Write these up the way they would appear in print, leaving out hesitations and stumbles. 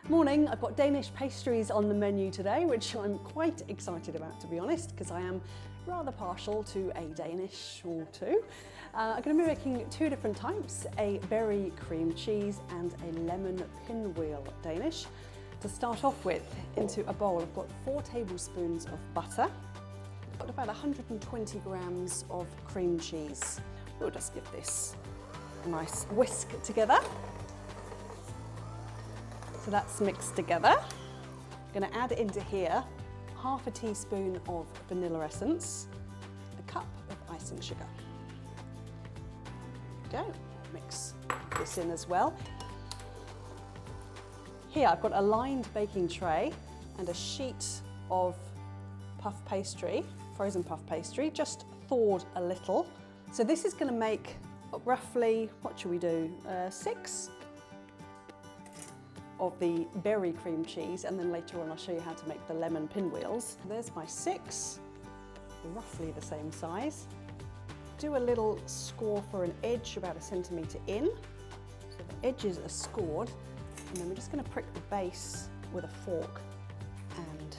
Morning, I've got Danish pastries on the menu today, which I'm quite excited about, to be honest, because I am rather partial to a Danish or two. I'm going to be making two different types, a berry cream cheese and a lemon pinwheel Danish. To start off with, into a bowl, I've got 4 tablespoons of butter. I've got about 120 grams of cream cheese. We'll just give this a nice whisk together. So that's mixed together. I'm going to add into here half a teaspoon of vanilla essence, a cup of icing sugar. There we go. Mix this in as well. Here I've got a lined baking tray and a sheet of puff pastry, frozen puff pastry, just thawed a little. So this is going to make roughly, what should we do, 6 of the berry cream cheese, and then later on I'll show you how to make the lemon pinwheels. There's my 6, roughly the same size. Do a little score for an edge about 1 centimetre in, so the edges are scored, and then we're just going to prick the base with a fork and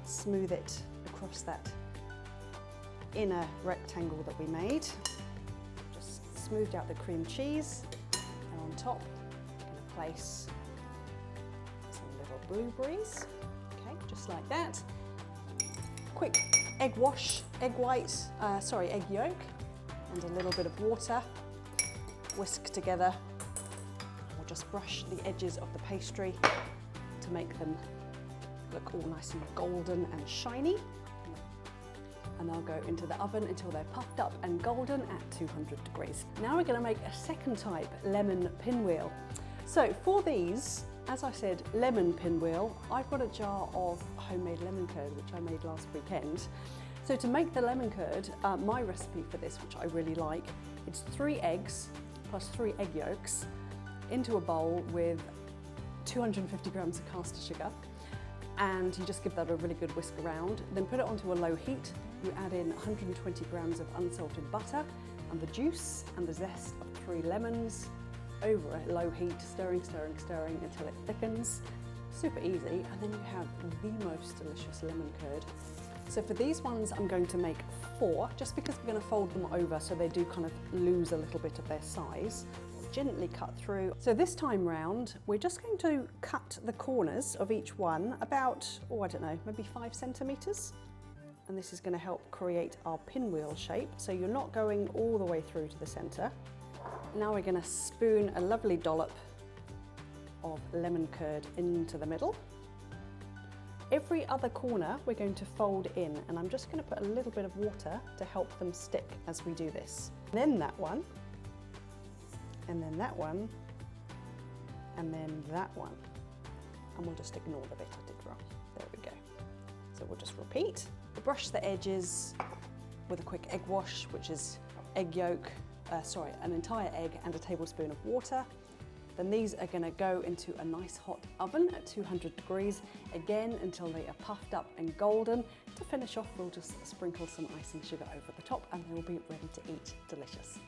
smooth it across that inner rectangle that we made. Just smoothed out the cream cheese, and on top I'm going to place blueberries, okay, just like that. Quick egg wash, egg yolk, and a little bit of water. Whisk together. We'll just brush the edges of the pastry to make them look all nice and golden and shiny. And they'll go into the oven until they're puffed up and golden at 200 degrees. Now we're going to make a second type, lemon pinwheel. So for these, as I said, lemon pinwheel, I've got a jar of homemade lemon curd, which I made last weekend. So to make the lemon curd, my recipe for this, which I really like, it's 3 eggs plus 3 egg yolks into a bowl with 250 grams of caster sugar. And you just give that a really good whisk around. Then put it onto a low heat. You add in 120 grams of unsalted butter and the juice and the zest of 3 lemons. Over a low heat, stirring until it thickens. Super easy, and then you have the most delicious lemon curd. So for these ones I'm going to make 4, just because we're going to fold them over so they do kind of lose a little bit of their size. Gently cut through. So this time round we're just going to cut the corners of each one about, I don't know, maybe 5 centimetres. And this is going to help create our pinwheel shape, so you're not going all the way through to the centre. Now we're going to spoon a lovely dollop of lemon curd into the middle. Every other corner we're going to fold in, and I'm just going to put a little bit of water to help them stick as we do this. Then that one, and then that one, and then that one. And we'll just ignore the bit I did wrong. There we go. So we'll just repeat. We'll brush the edges with a quick egg wash, which is egg yolk, an entire egg and a tablespoon of water. Then these are going to go into a nice hot oven at 200 degrees, again until they are puffed up and golden. To finish off, we'll just sprinkle some icing sugar over the top and they will be ready to eat. Delicious.